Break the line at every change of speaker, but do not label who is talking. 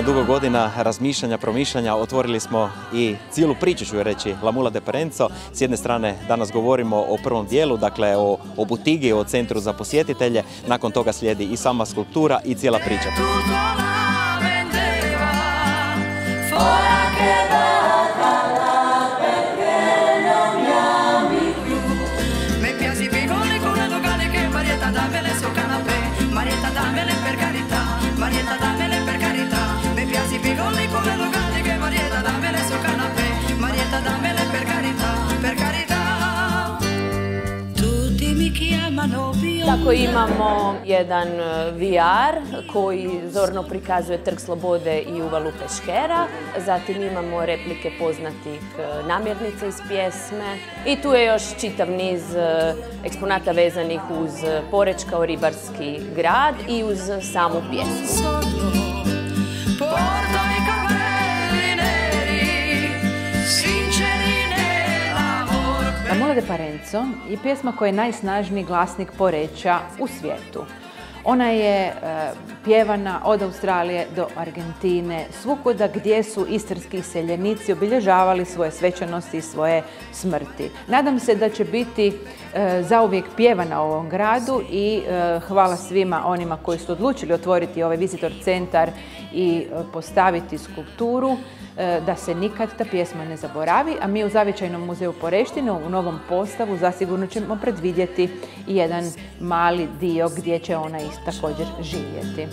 dugo godina razmišljanja, promišljanja otvorili smo i cijelu priču, ću reći, La Mula de Parenzo. S jedne strane danas govorimo o prvom dijelu, dakle o butigi, o centru za posjetitelje. Nakon toga slijedi i sama skulptura i cijela priča.
Tako imamo jedan VR koji zorno prikazuje Trg slobode i uvalu Peškera. Zatim imamo replike poznatih namirnica iz pjesme. I tu je još čitav niz eksponata vezanih uz Poreč kao ribarski grad i uz samu pjesmu.
La Mula de Parenzo je pjesma koja je najsnažniji glasnik Poreča u svijetu. Ona je pjevana od Australije do Argentine, svukuda gdje su istarski iseljenici obilježavali svoje svečanosti i svoje smrti. Nadam se da će biti zauvijek pjevana u ovom gradu i hvala svima onima koji su odlučili otvoriti ovaj visitor centar i postaviti skulpturu, da se nikad ta pjesma ne zaboravi, a mi u Zavičajnom muzeju Poreštine u novom postavu zasigurno ćemo predvidjeti i jedan mali dio gdje će ona također živjeti.